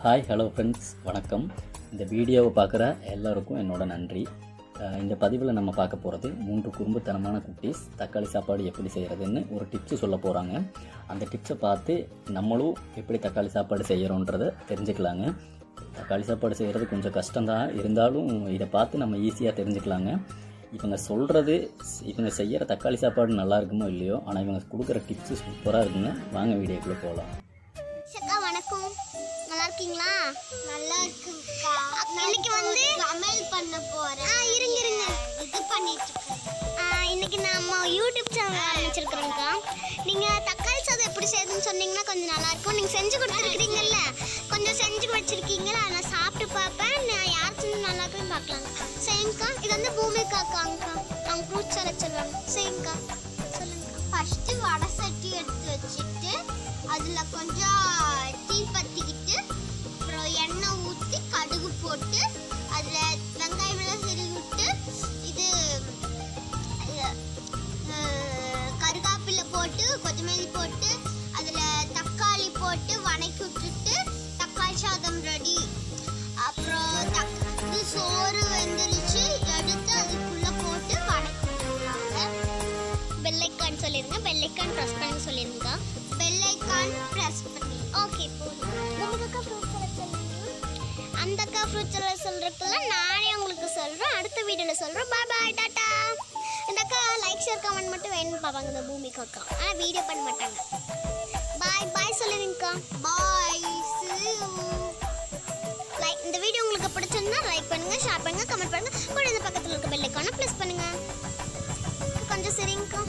Hi hello friends, வணக்கம். இந்த வீடியோவை பார்க்குற எல்லாருக்கும் என்னோட நன்றி. இந்த பதிவில் நம்ம பார்க்க போகிறது 3 குறும்புத்தனமான குட்டீஸ் தக்காளி சாப்பாடு எப்படி செய்கிறதுன்னு ஒரு டிப்ஸு சொல்ல போகிறாங்க. அந்த டிப்ஸை பார்த்து நம்மளும் எப்படி தக்காளி சாப்பாடு செய்கிறோன்றதை தெரிஞ்சுக்கலாங்க. தக்காளி சாப்பாடு செய்கிறது கொஞ்சம் கஷ்டம்தான், இருந்தாலும் இதை பார்த்து நம்ம ஈஸியாக தெரிஞ்சுக்கலாங்க. இவங்க சொல்கிறது, இவங்க செய்கிற தக்காளி சாப்பாடு நல்லா இருக்குமோ இல்லையோ, ஆனால் இவங்க கொடுக்குற டிப்ஸு சூப்பராக இருக்குங்க. வாங்க வீடியோக்குள்ளே போகலாம். வணக்கம், நல்லா இருக்கீங்களா? நல்லா இருக்குக்கா. இன்னைக்கு வந்து சமையல் பண்ண போறேன். இருங்க இது பண்ணிட்டு இருக்கேன். இன்னைக்கு நம்ம யூடியூப் சேனல் ஆரம்பிச்சிருக்கிறோம்க்கா. நீங்க தக்காளி சாதம் எப்படி செய்யணும்னு சொன்னீங்கன்னா கொஞ்சம் நல்லா இருக்கும். நீங்க செஞ்சு கொடுத்துருக்கீங்கல்ல, கொஞ்சம் செஞ்சு வச்சிருக்கீங்களா, நான் சாப்பிட்டு பார்ப்பேன். நான் யார் செஞ்சு நல்லா இருக்குன்னு பார்க்கலாம். சரிங்கக்கா. இது வந்து பூமிக்காக்காங்கக்கா, அவங்க ஃப்ரூட் சாலட் சொல்லுவாங்க. சரிங்கக்கா, சொல்லுங்க. ஃபர்ஸ்ட் வடை சட்டி எடுத்து வச்சுட்டு அதுல கொஞ்சம் டீ பத்திக்கிட்டு அப்புறம் எண்ணெய் ஊற்றி கடுகு போட்டு அதுல வெங்காயம் எல்லாம் செடி விட்டு இது கருகாப்பிலை போட்டு கொத்தமல்லி போட்டு அதுல தக்காளி போட்டு வணக்கி விட்டுட்டு தக்காளி சாதம் ரெடி. அப்புறம் சோறு வெந்துருச்சு, எடுத்து அதுக்குள்ள போட்டு வணக்கி விட்டுருவாங்க. பெல்லைக்கான் சொல்லிருங்க, பெல்லைக்கான் ப்ரெஸ் பண்ணி சொல்லிருங்க. பெல்லைக்கான் ப்ரெஸ் பண்ணி ஓகே போதும். அந்த அக்கா ஃப்ரூட் சாலட் சொல்றதுக்குள்ள நானே உங்களுக்கு சொல்றேன், அடுத்த வீடியோல சொல்றேன். பாய் பாய், டாடா. இந்த அக்கா லைக் ஷேர் கமெண்ட் மட்டும் வேணும்னு பார்ப்பாங்க இந்த பூமிக்கு அக்கா, ஆனால் வீடியோ பண்ண மாட்டாங்க. பாய் பாய் சொல்லுவீங்கக்கா. பாய், லைக் இந்த வீடியோ உங்களுக்கு பிடிச்சிருந்தா லைக் பண்ணுங்க, ஷேர் பண்ணுங்க, கமெண்ட் பண்ணுங்க. கூட இந்த பக்கத்தில் இருக்க பெல் ஐகானை ப்ரெஸ் பண்ணுங்க. கொஞ்சம் சரிங்கக்கா.